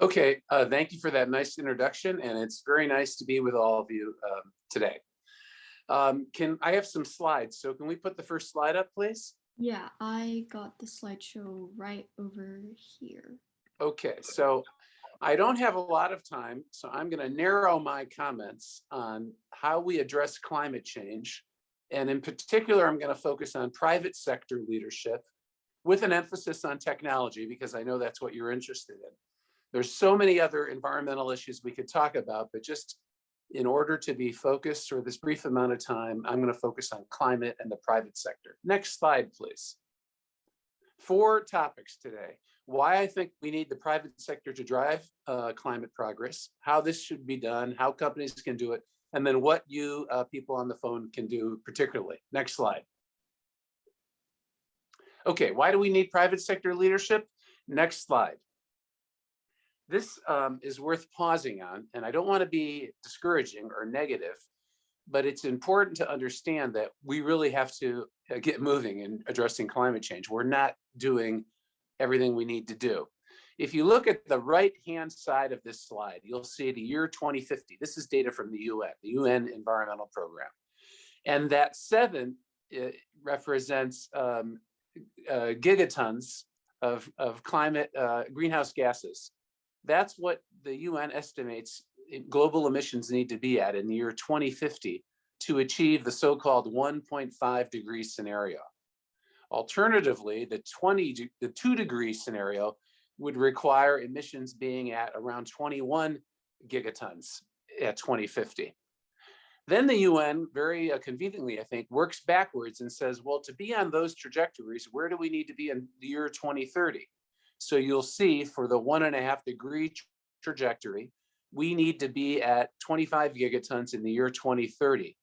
Okay, thank you for that nice introduction, and it's very nice to be with all of you today. Can I have some slides? So can we put the first slide up, please? Yeah, I got the slideshow right over here. Okay, so I don't have a lot of time, so I'm going to narrow my comments on how we address climate change. And in particular, I'm going to focus on private sector leadership with an emphasis on technology, because I know that's what you're interested in. There's so many other environmental issues we could talk about, but just in order to be focused for this brief amount of time, I'm going to focus on climate and the private sector. Next slide, please. 4 topics today. Why I think we need the private sector to drive climate progress, how this should be done, how companies can do it, and then what you people on the phone can do particularly. Next slide. Okay, why do we need private sector leadership? Next slide. This is worth pausing on, and I don't want to be discouraging or negative, but it's important to understand that we really have to get moving in addressing climate change. We're not doing everything we need to do. If you look at the right-hand side of this slide, you'll see the year 2050. This is data from the UN Environmental Program. And that 7 represents gigatons of climate greenhouse gases. That's what the UN estimates global emissions need to be at in the year 2050 to achieve the so-called 1.5 degree scenario. Alternatively, the 2 degree scenario would require emissions being at around 21 gigatons at 2050. Then the UN, very conveniently, I think, works backwards and says, well, to be on those trajectories, where do we need to be in the year 2030? So you'll see for the 1.5 degree trajectory, we need to be at 25 gigatons in the year 2030.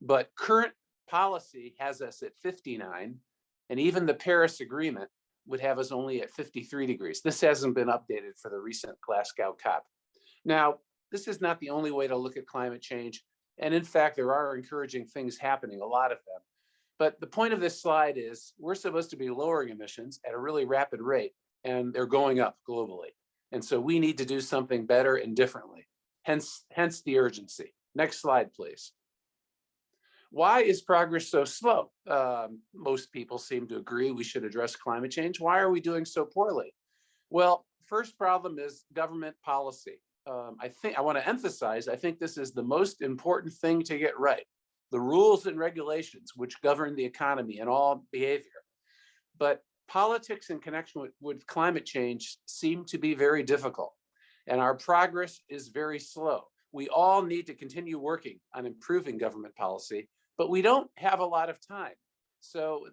But current policy has us at 59, and even the Paris Agreement would have us only at 53 degrees. This hasn't been updated for the recent Glasgow COP. Now, this is not the only way to look at climate change. And in fact, there are encouraging things happening, a lot of them. But the point of this slide is we're supposed to be lowering emissions at a really rapid rate, and they're going up globally. And so we need to do something better and differently, hence the urgency. Next slide, please. Why is progress so slow? Most people seem to agree we should address climate change. Why are we doing so poorly? Well, first problem is government policy. I want to emphasize, I think this is the most important thing to get right. The rules and regulations which govern the economy and all behavior. But politics in connection with climate change seem to be very difficult, and our progress is very slow. We all need to continue working on improving government policy, but we don't have a lot of time. So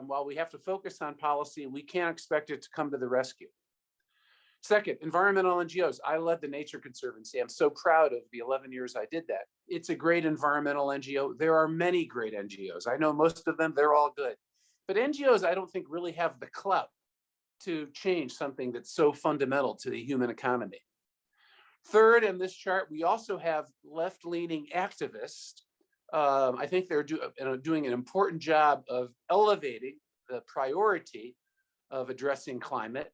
while we have to focus on policy, we can't expect it to come to the rescue. Second, environmental NGOs. I led the Nature Conservancy. I'm so proud of the 11 years I did that. It's a great environmental NGO. There are many great NGOs. I know most of them, they're all good. But NGOs, I don't think really have the clout to change something that's so fundamental to the human economy. Third, in this chart, we also have left-leaning activists. I think they're doing an important job of elevating the priority of addressing climate.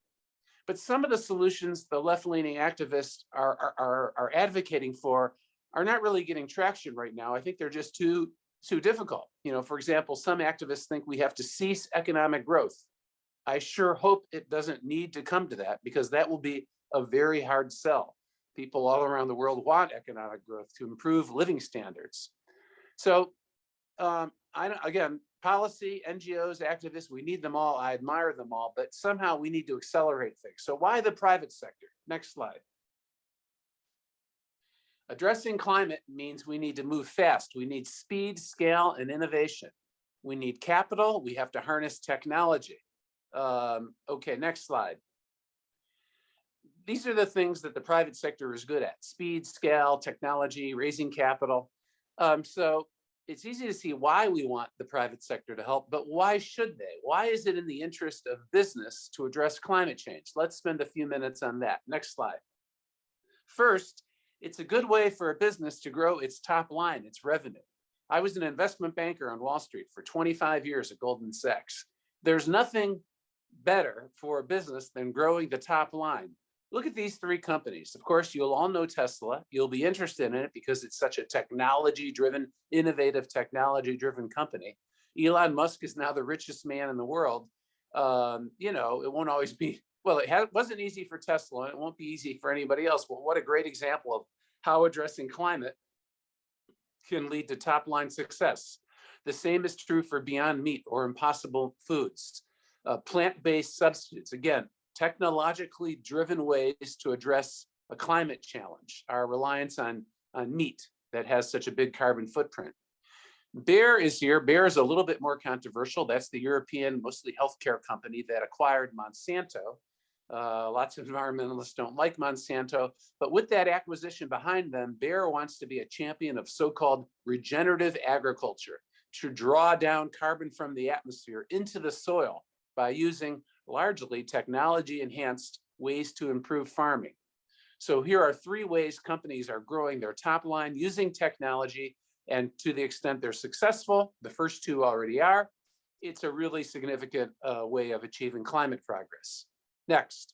But some of the solutions the left-leaning activists are advocating for are not really getting traction right now. I think they're just too difficult. For example, some activists think we have to cease economic growth. I sure hope it doesn't need to come to that, because that will be a very hard sell. People all around the world want economic growth to improve living standards. So again, policy, NGOs, activists, we need them all. I admire them all, but somehow we need to accelerate things. So why the private sector? Next slide. Addressing climate means we need to move fast. We need speed, scale, and innovation. We need capital. We have to harness technology. Okay, next slide. These are the things that the private sector is good at: speed, scale, technology, raising capital. So it's easy to see why we want the private sector to help, but why should they? Why is it in the interest of business to address climate change? Let's spend a few minutes on that. Next slide. First, it's a good way for a business to grow its top line, its revenue. I was an investment banker on Wall Street for 25 years at Goldman Sachs. There's nothing better for a business than growing the top line. Look at these three companies. Of course, you'll all know Tesla. You'll be interested in it because it's such a technology-driven, innovative technology-driven company. Elon Musk is now the richest man in the world. It won't always be, well, wasn't easy for Tesla, and it won't be easy for anybody else, but what a great example of how addressing climate can lead to top-line success. The same is true for Beyond Meat or Impossible Foods. Plant-based substitutes, again, technologically driven ways to address a climate challenge, our reliance on meat that has such a big carbon footprint. Bayer is here. Bayer is a little bit more controversial. That's the European, mostly healthcare company that acquired Monsanto. Lots of environmentalists don't like Monsanto, but with that acquisition behind them, Bayer wants to be a champion of so-called regenerative agriculture, to draw down carbon from the atmosphere into the soil by using largely technology-enhanced ways to improve farming. So here are three ways companies are growing their top line using technology, and to the extent they're successful, the first two already are, it's a really significant way of achieving climate progress. Next.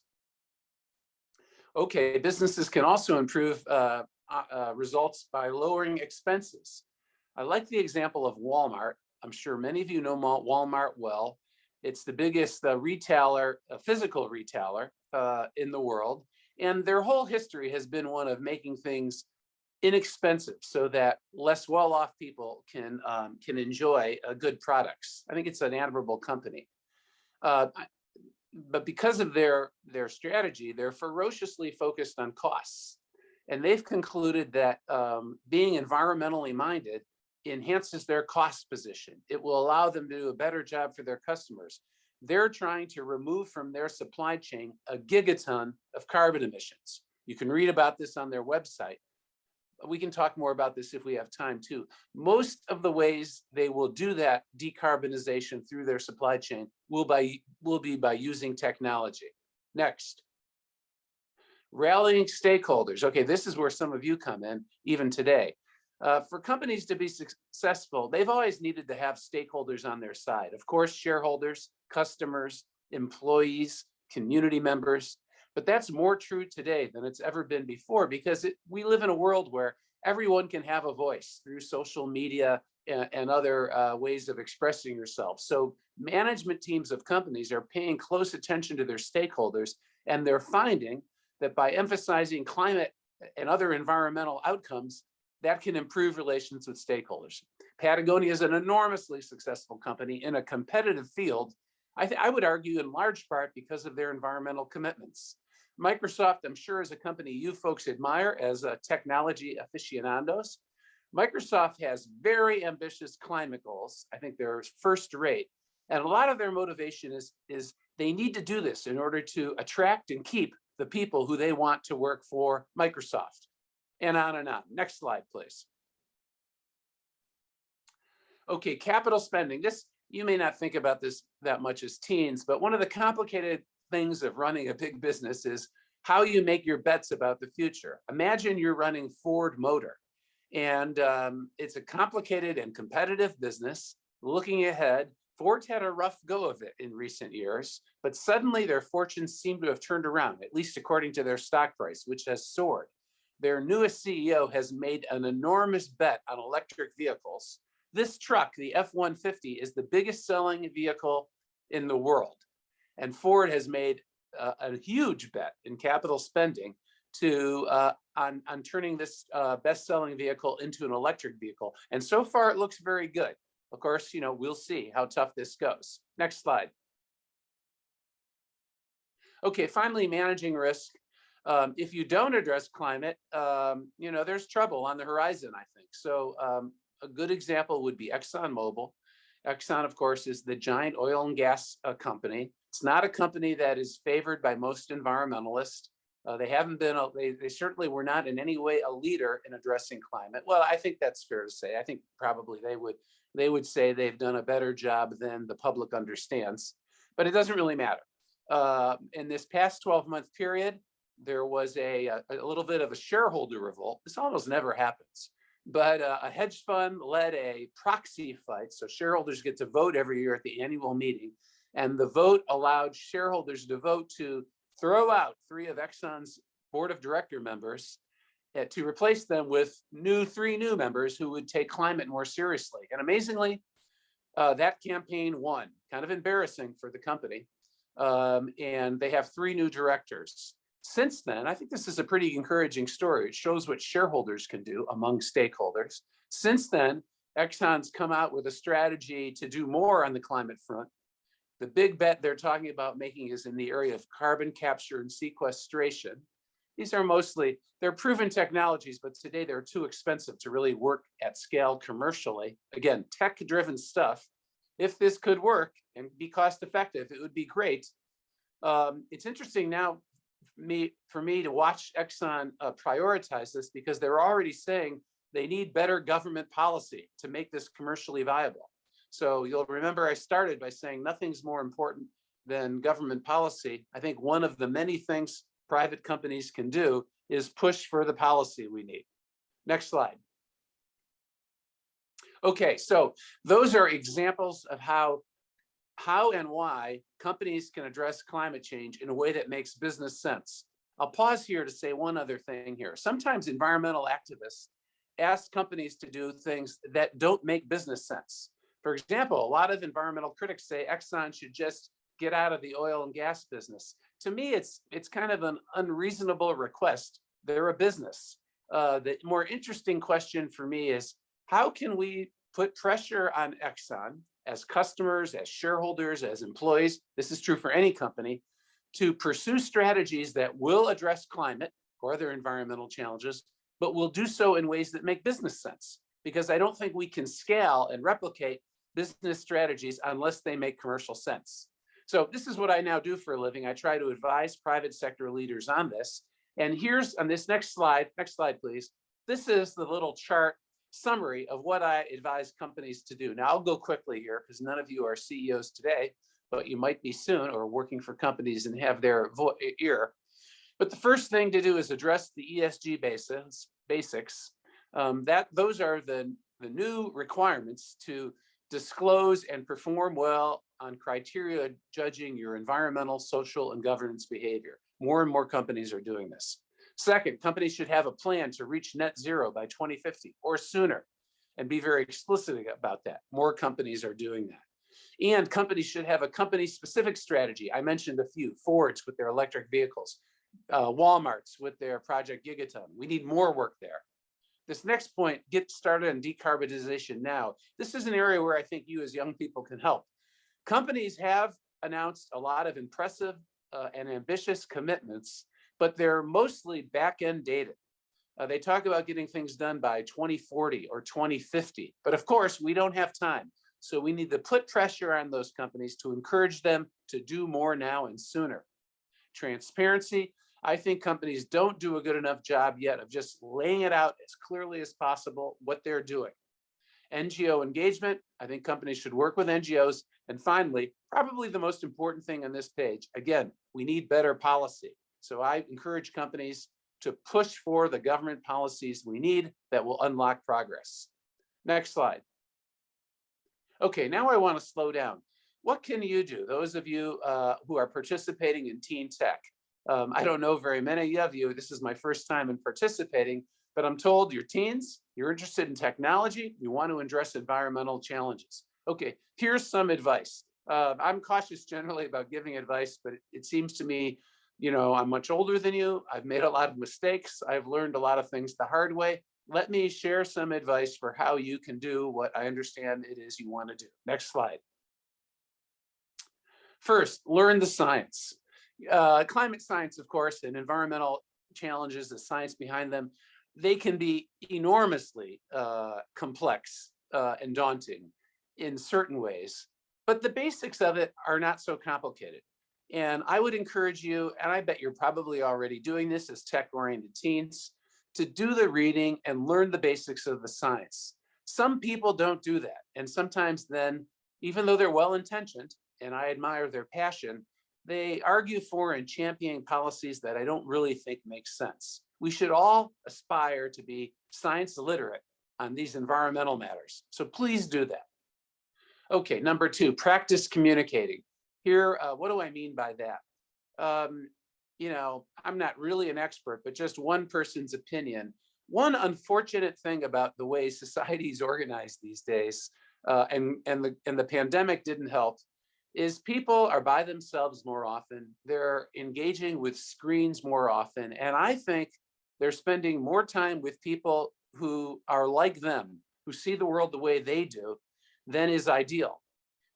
Okay, businesses can also improve results by lowering expenses. I like the example of Walmart. I'm sure many of you know Walmart well. It's the biggest retailer, physical retailer in the world. And their whole history has been one of making things inexpensive so that less well-off people can enjoy good products. I think it's an admirable company. But because of their strategy, they're ferociously focused on costs. And they've concluded that being environmentally minded enhances their cost position. It will allow them to do a better job for their customers. They're trying to remove from their supply chain a gigaton of carbon emissions. You can read about this on their website. We can talk more about this if we have time too. Most of the ways they will do that decarbonization through their supply chain will be by using technology. Next. Rallying stakeholders. Okay, this is where some of you come in, even today. For companies to be successful, they've always needed to have stakeholders on their side. Of course, shareholders, customers, employees, community members. But that's more true today than it's ever been before, because we live in a world where everyone can have a voice through social media and other ways of expressing yourself. So management teams of companies are paying close attention to their stakeholders, and they're finding that by emphasizing climate and other environmental outcomes, that can improve relations with stakeholders. Patagonia is an enormously successful company in a competitive field. I would argue in large part because of their environmental commitments. Microsoft, I'm sure, is a company you folks admire as technology aficionados. Microsoft has very ambitious climate goals. I think they're first rate. And a lot of their motivation is they need to do this in order to attract and keep the people who they want to work for Microsoft. And on and on. Next slide, please. Okay, capital spending. You may not think about this that much as teens, but one of the complicated things of running a big business is how you make your bets about the future. Imagine you're running Ford Motor, and it's a complicated and competitive business. Looking ahead, Ford's had a rough go of it in recent years, but suddenly their fortunes seem to have turned around, at least according to their stock price, which has soared. Their newest CEO has made an enormous bet on electric vehicles. This truck, the F-150, is the biggest selling vehicle in the world. And Ford has made a huge bet in capital spending on turning this best-selling vehicle into an electric vehicle. And so far, it looks very good. Of course, we'll see how tough this goes. Next slide. Okay, finally, managing risk. If you don't address climate, there's trouble on the horizon, I think. So a good example would be ExxonMobil. Exxon, of course, is the giant oil and gas company. It's not a company that is favored by most environmentalists. They certainly were not in any way a leader in addressing climate. Well, I think that's fair to say. I think probably they would say they've done a better job than the public understands, but it doesn't really matter. In this past 12-month period, there was a little bit of a shareholder revolt. This almost never happens. But a hedge fund led a proxy fight. So shareholders get to vote every year at the annual meeting. And the vote allowed shareholders to vote to throw out 3 of Exxon's board of director members to replace them with 3 new members who would take climate more seriously. And amazingly, that campaign won. Kind of embarrassing for the company. And they have 3 new directors. Since then, I think this is a pretty encouraging story. It shows what shareholders can do among stakeholders. Since then, Exxon's come out with a strategy to do more on the climate front. The big bet they're talking about making is in the area of carbon capture and sequestration. These are they're proven technologies, but today they're too expensive to really work at scale commercially. Again, tech-driven stuff. If this could work and be cost effective, it would be great. It's interesting now for me to watch Exxon prioritize this, because they're already saying they need better government policy to make this commercially viable. So you'll remember I started by saying nothing's more important than government policy. I think one of the many things private companies can do is push for the policy we need. Next slide. Okay, so those are examples of how and why companies can address climate change in a way that makes business sense. I'll pause here to say one other thing here. Sometimes environmental activists ask companies to do things that don't make business sense. For example, a lot of environmental critics say Exxon should just get out of the oil and gas business. To me, it's kind of an unreasonable request. They're a business. The more interesting question for me is, how can we put pressure on Exxon as customers, as shareholders, as employees, this is true for any company, to pursue strategies that will address climate or other environmental challenges, but will do so in ways that make business sense? Because I don't think we can scale and replicate business strategies unless they make commercial sense. So this is what I now do for a living. I try to advise private sector leaders on this. And here's on this next slide, please. This is the little chart summary of what I advise companies to do. Now I'll go quickly here because none of you are CEOs today, but you might be soon, or working for companies and have their ear. But the first thing to do is address the ESG basics. Those are the new requirements to disclose and perform well on criteria judging your environmental, social, and governance behavior. More and more companies are doing this. Second, companies should have a plan to reach net zero by 2050 or sooner, and be very explicit about that. More companies are doing that. And companies should have a company-specific strategy. I mentioned a few: Ford's with their electric vehicles, Walmart's with their Project Gigaton. We need more work there. This next point, get started on decarbonization now. This is an area where I think you as young people can help. Companies have announced a lot of impressive and ambitious commitments, but they're mostly back-end dated. They talk about getting things done by 2040 or 2050, but of course we don't have time. So we need to put pressure on those companies to encourage them to do more now and sooner. Transparency. I think companies don't do a good enough job yet of just laying it out as clearly as possible what they're doing. NGO engagement. I think companies should work with NGOs. And finally, probably the most important thing on this page, again, we need better policy. So I encourage companies to push for the government policies we need that will unlock progress. Next slide. Okay, now I want to slow down. What can you do? Those of you who are participating in Teen Tech. I don't know very many of you. This is my first time in participating, but I'm told you're teens, you're interested in technology, you want to address environmental challenges. Okay, here's some advice. I'm cautious generally about giving advice, but it seems to me, you know, I'm much older than you. I've made a lot of mistakes. I've learned a lot of things the hard way. Let me share some advice for how you can do what I understand it is you want to do. Next slide. First, learn the science. Climate science, of course, and environmental challenges, the science behind them, they can be enormously complex and daunting in certain ways, but the basics of it are not so complicated. And I would encourage you, and I bet you're probably already doing this as tech-oriented teens, to do the reading and learn the basics of the science. Some people don't do that. And sometimes then, even though they're well-intentioned, and I admire their passion, they argue for and champion policies that I don't really think make sense. We should all aspire to be science literate on these environmental matters. So please do that. Okay, number 2, practice communicating. Here, what do I mean by that? I'm not really an expert, but just one person's opinion. One unfortunate thing about the way society is organized these days, and the pandemic didn't help, is people are by themselves more often. They're engaging with screens more often, and I think they're spending more time with people who are like them, who see the world the way they do, than is ideal.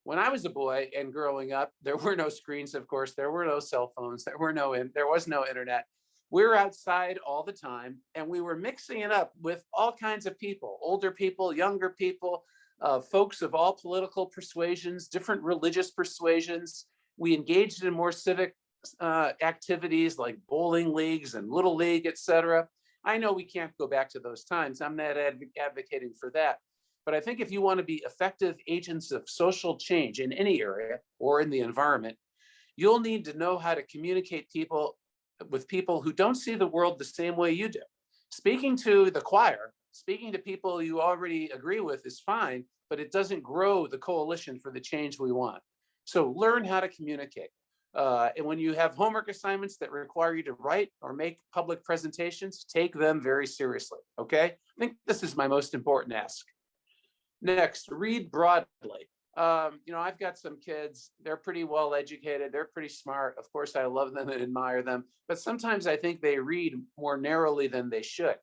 When I was a boy and growing up, there were no screens, of course, there were no cell phones, there was no internet. We were outside all the time, and we were mixing it up with all kinds of people, older people, younger people, folks of all political persuasions, different religious persuasions. We engaged in more civic activities like bowling leagues and little league, etc. I know we can't go back to those times. I'm not advocating for that. But I think if you want to be effective agents of social change in any area or in the environment, you'll need to know how to communicate with people who don't see the world the same way you do. Speaking to the choir, speaking to people you already agree with is fine, but it doesn't grow the coalition for the change we want. So learn how to communicate. And when you have homework assignments that require you to write or make public presentations, take them very seriously, okay? I think this is my most important ask. Next, read broadly. I've got some kids, they're pretty well educated, they're pretty smart. Of course, I love them and admire them, but sometimes I think they read more narrowly than they should.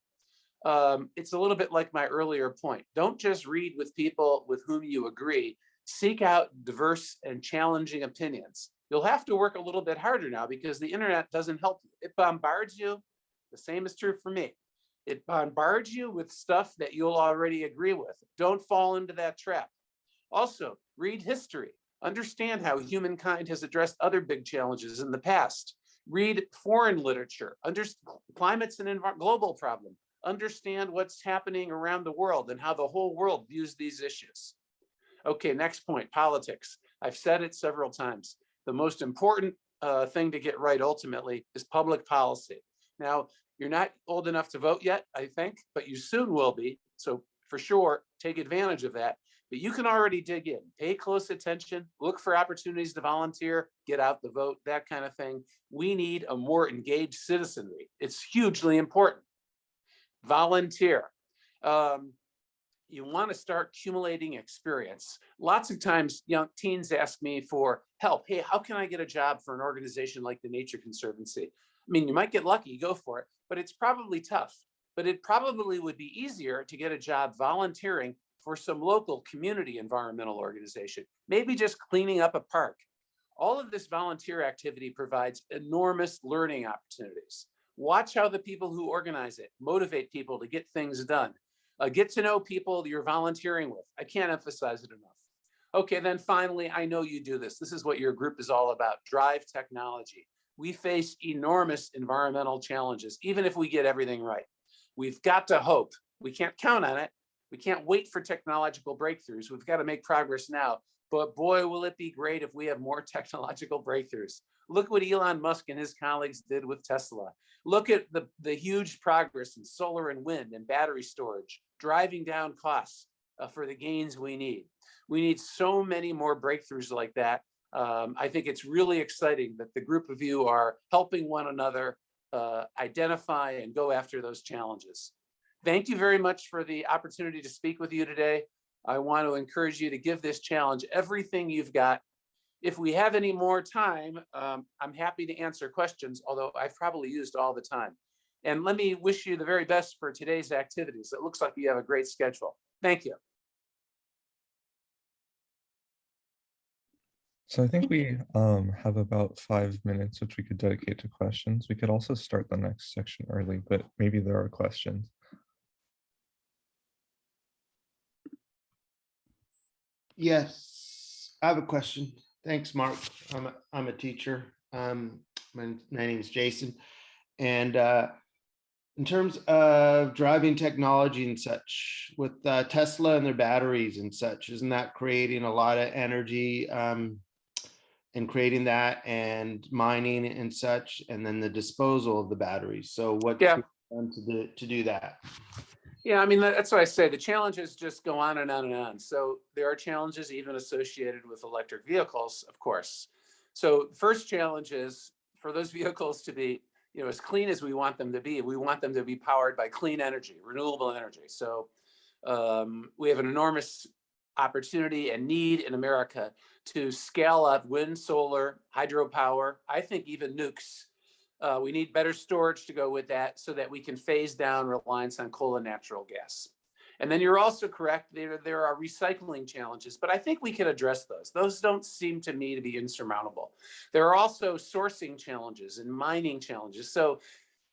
It's a little bit like my earlier point. Don't just read with people with whom you agree. Seek out diverse and challenging opinions. You'll have to work a little bit harder now because the internet doesn't help you. It bombards you. The same is true for me. It bombards you with stuff that you'll already agree with. Don't fall into that trap. Also, read history. Understand how humankind has addressed other big challenges in the past. Read foreign literature. Climate's an global problem. Understand what's happening around the world and how the whole world views these issues. Okay, next point, politics. I've said it several times. The most important thing to get right ultimately is public policy. Now, you're not old enough to vote yet, I think, but you soon will be. So for sure, take advantage of that. But you can already dig in, pay close attention, look for opportunities to volunteer, get out the vote, that kind of thing. We need a more engaged citizenry. It's hugely important. Volunteer. You want to start accumulating experience. Lots of times young teens ask me for help. Hey, how can I get a job for an organization like the Nature Conservancy? I mean, you might get lucky, go for it, but it's probably tough. But it probably would be easier to get a job volunteering for some local community environmental organization, maybe just cleaning up a park. All of this volunteer activity provides enormous learning opportunities. Watch how the people who organize it motivate people to get things done. Get to know people you're volunteering with. I can't emphasize it enough. Okay, then finally, I know you do this. This is what your group is all about, drive technology. We face enormous environmental challenges, even if we get everything right. We've got to hope. We can't count on it. We can't wait for technological breakthroughs. We've got to make progress now. But boy, will it be great if we have more technological breakthroughs. Look what Elon Musk and his colleagues did with Tesla. Look at the huge progress in solar and wind and battery storage, driving down costs for the gains we need. We need so many more breakthroughs like that. I think it's really exciting that the group of you are helping one another identify and go after those challenges. Thank you very much for the opportunity to speak with you today. I want to encourage you to give this challenge everything you've got. If we have any more time, I'm happy to answer questions, although I've probably used all the time. And let me wish you the very best for today's activities. It looks like you have a great schedule. Thank you. So I think we have about 5 minutes, which we could dedicate to questions. We could also start the next section early, but maybe there are questions. Yes, I have a question. Thanks, Mark. I'm a teacher. My name is Jason. And in terms of driving technology and such, with Tesla and their batteries and such, isn't that creating a lot of energy and creating that and mining and such, and then the disposal of the batteries? So what's done to do that? Yeah, I mean, that's what I say. The challenges just go on and on and on. So there are challenges even associated with electric vehicles, of course. So first challenge is for those vehicles to be, as clean as we want them to be. We want them to be powered by clean energy, renewable energy. So we have an enormous opportunity and need in America to scale up wind, solar, hydropower, I think even nukes. We need better storage to go with that so that we can phase down reliance on coal and natural gas. And then you're also correct, there are recycling challenges, but I think we can address those. Those don't seem to me to be insurmountable. There are also sourcing challenges and mining challenges. So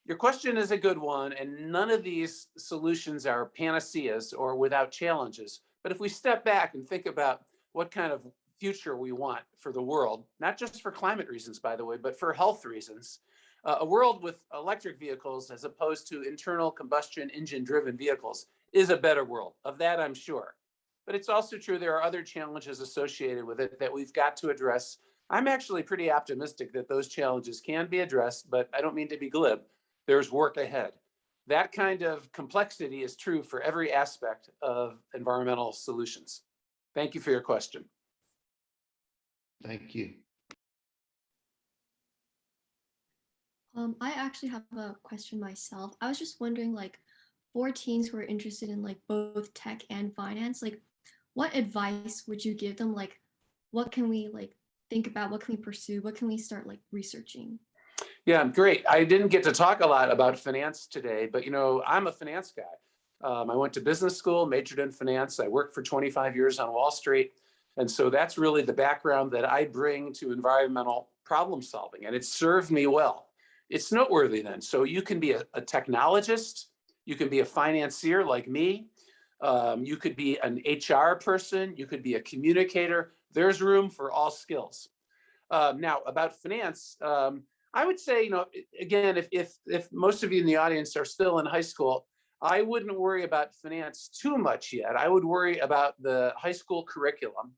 your question is a good one, and none of these solutions are panaceas or without challenges. But if we step back and think about what kind of future we want for the world, not just for climate reasons, by the way, but for health reasons, a world with electric vehicles as opposed to internal combustion engine-driven vehicles is a better world. Of that, I'm sure. But it's also true there are other challenges associated with it that we've got to address. I'm actually pretty optimistic that those challenges can be addressed, but I don't mean to be glib. There's work ahead. That kind of complexity is true for every aspect of environmental solutions. Thank you for your question. Thank you. I actually have a question myself. I was just wondering, like, for teens who are interested in like both tech and finance, like, what advice would you give them? Like, what can we like think about? What can we pursue? What can we start like researching? Yeah, great. I didn't get to talk a lot about finance today, but I'm a finance guy. I went to business school, majored in finance. I worked for 25 years on Wall Street. And so that's really the background that I bring to environmental problem solving, and it served me well. It's noteworthy then. So you can be a technologist, you can be a financier like me, you could be an HR person, you could be a communicator. There's room for all skills. Now about finance, I would say, again, if most of you in the audience are still in high school, I wouldn't worry about finance too much yet. I would worry about the high school curriculum.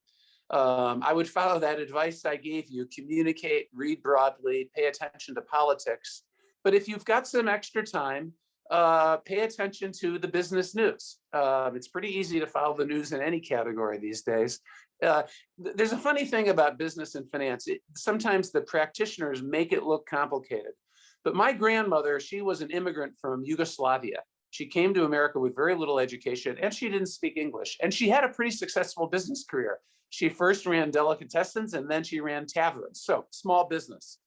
I would follow that advice I gave you: communicate, read broadly, pay attention to politics. But if you've got some extra time, pay attention to the business news. It's pretty easy to follow the news in any category these days. There's a funny thing about business and finance. Sometimes the practitioners make it look complicated. But my grandmother, she was an immigrant from Yugoslavia. She came to America with very little education, and she didn't speak English. And she had a pretty successful business career. She first ran delicatessens, and then she ran taverns, so small business.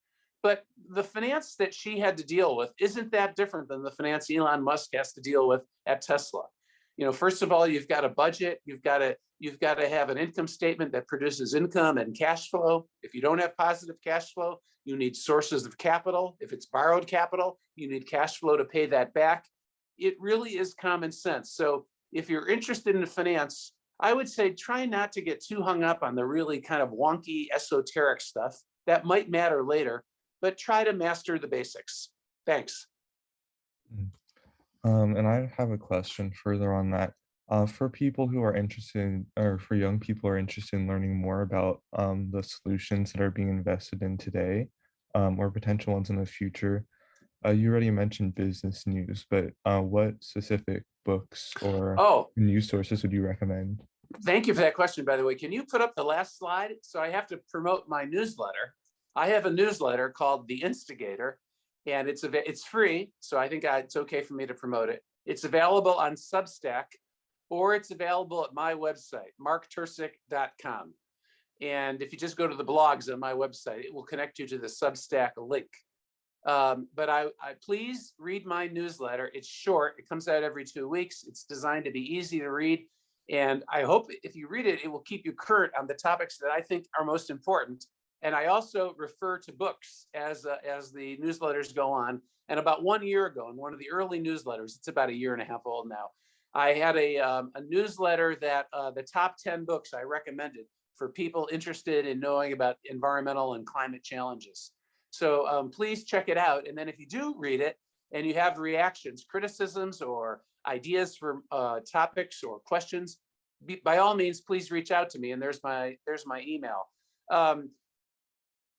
But the finance that she had to deal with isn't that different than the finance Elon Musk has to deal with at Tesla. First of all, you've got a budget. You've got to have an income statement that produces income and cash flow. If you don't have positive cash flow, you need sources of capital. If it's borrowed capital, you need cash flow to pay that back. It really is common sense. So if you're interested in finance, I would say try not to get too hung up on the really kind of wonky esoteric stuff. That might matter later, but try to master the basics. Thanks. And I have a question further on that. For people who are interested, or for young people who are interested in learning more about the solutions that are being invested in today, or potential ones in the future, you already mentioned business news, but what specific books or news sources would you recommend? Thank you for that question, by the way. Can you put up the last slide? So I have to promote my newsletter. I have a newsletter called The Instigator, and it's free, so I think it's okay for me to promote it. It's available on Substack, or it's available at my website, marktercek.com. And if you just go to the blogs on my website, it will connect you to the Substack link. But I please read my newsletter. It's short. It comes out every 2 weeks. It's designed to be easy to read. And I hope if you read it, it will keep you current on the topics that I think are most important. And I also refer to books as the newsletters go on. And about 1 year ago, in one of the early newsletters, it's about 1.5 years old now, I had a newsletter that the top 10 books I recommended for people interested in knowing about environmental and climate challenges. So please check it out. And then if you do read it and you have reactions, criticisms, or ideas for topics or questions, by all means, please reach out to me. And there's my email.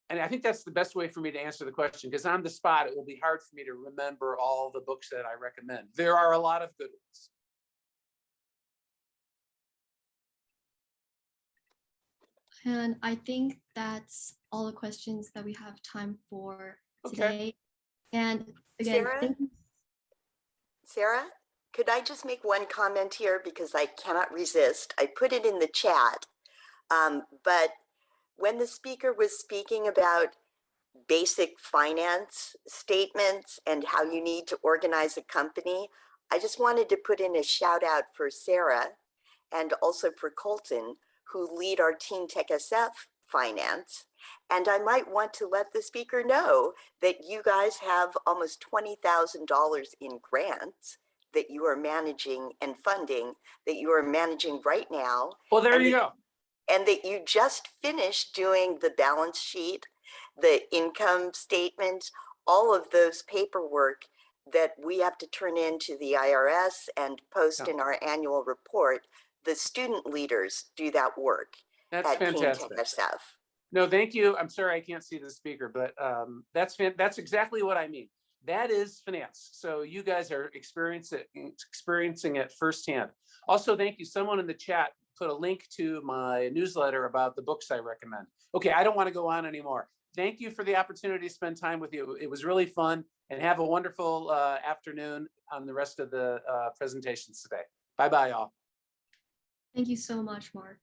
And I think that's the best way for me to answer the question, because on the spot, it will be hard for me to remember all the books that I recommend. There are a lot of good ones. And I think that's all the questions that we have time for Okay. today. And again, Sarah? thank you. Sarah, could I just make one comment here because I cannot resist? I put it in the chat, but when the speaker was speaking about basic finance statements and how you need to organize a company, I just wanted to put in a shout out for Sarah and also for Colton, who lead our TeenTechSF finance. And I might want to let the speaker know that you guys have almost $20,000 in grants that you are managing and funding that you are managing right now. Well, there and you that- go. And that you just finished doing the balance sheet, the income statement, all of those paperwork that we have to turn into the IRS and post Yeah. in our annual report. The student leaders do that work That's at fantastic. TeenTechSF. No, thank you. I'm sorry I can't see the speaker, but that's exactly what I mean. That is finance. So you guys are experiencing it firsthand. Also, thank you. Someone in the chat put a link to my newsletter about the books I recommend. Okay, I don't want to go on anymore. Thank you for the opportunity to spend time with you. It was really fun, and have a wonderful afternoon on the rest of the presentations today. Bye-bye, all. Thank you so much, Mark.